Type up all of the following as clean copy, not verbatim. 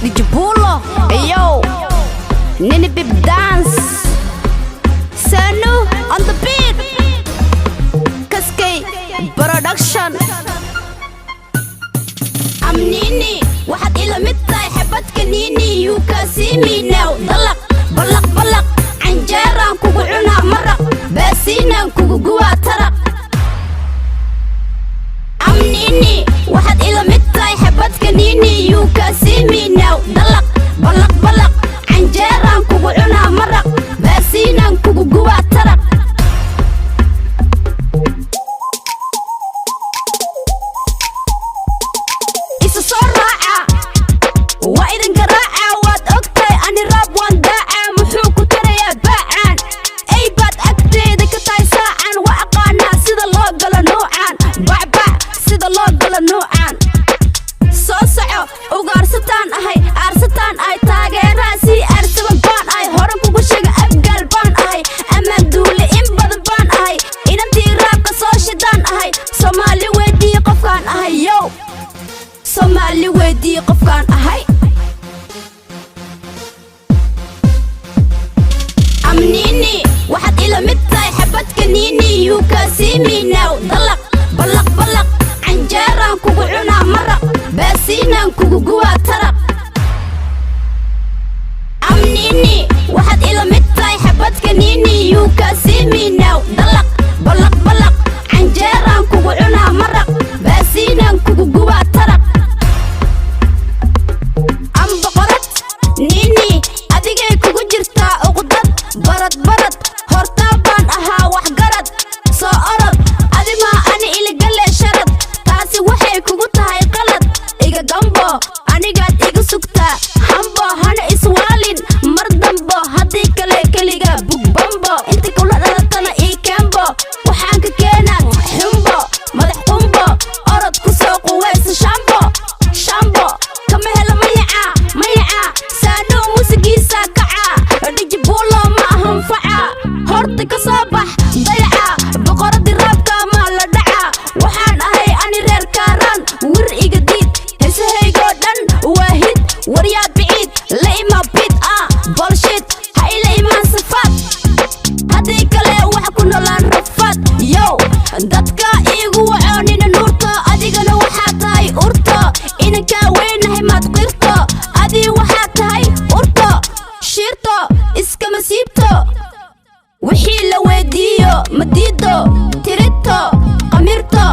Dijabulo, yo, Nini Bib dance, Sanu on the beat, Cascade production. I'm Nini, واحد إلى متى حبتك نيني you can see me now. ضلق بلق بلق عنجرة كوكو عنا مرق باسينا كوكو جوا ترق. I'm Nini, واحد إلى متى حبتك نيني you can see me now. ضلق بلق بلق عنجرة كوكو عنا مرق باسينا كوكو جوا ترق. Somali wedi qofkan ahay. I'm Nini, waxaad ila mid tahay xabadka Nini you can see me now. Dalaq balaq balaq canjeeraan kugu cunaa maraq baasiinaan kugu guwaa taraq. I'm Nini, waxaad ila mid tahay xabadka Nini you can see me now. Dalaq balaq balaq canjeeraan kugu cunaa maraq baasiinaan kugu guwaa taraq. Nini, adigay kugu jirtaa uqdad barad barad hortaa baan ahaa wax garad soo orod adimaa ani iligale sharad taasi waxay kugu tahay qalad iga gambo anigaad iga sugtaa hambo hana iswaalin mar dambo haddii kale keliga bugbambo inta kula dhalatana ii kembo waxaan ka keenaa xumbo madax qumbo orod ku soo quweysa shambo shambo kama helo mayaca mayaca musigiisa kaca Dijabulo ma hanfaca horta ka soo bax dayaca boqoradii raabka ma la dhaca waxaan ahay ani reer Kaaran wir iga diid heesahaygo dhan waahid waryaa biciid la ima bid bullshit ha ila imaan safaad haddii kale wax ku noolaan rafaad yo dadka iigu wacoonina nuurta adigana waxaa tahay urto inankaa weynahay maad qirto adii waxaa tahay urto shirto iskama siibto wixii la weydiiyo ma diido tirito qamirto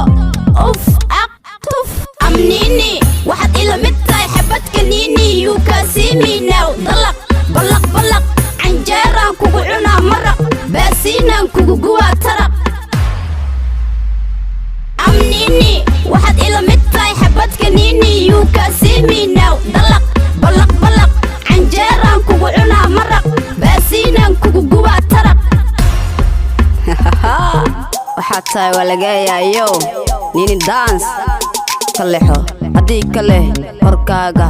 uf aq tuf. I'm Nini, waxaad ila mid tahay xabadka Nini you can see me now. dalaq balaq balaq canjeeraan kugu cunaa maraq baasiinaan kugu guwaa taraq. I'm Nini, waxaad ila mid tahay xabadka Nini you can see me now. dalaq balaq balaq canjeeraan kugu cunaa maraq baasiinaan kugu guwaa taraq. waxaad tahay waa lagayayo Nini dance ka lexo haddii kale horkaaga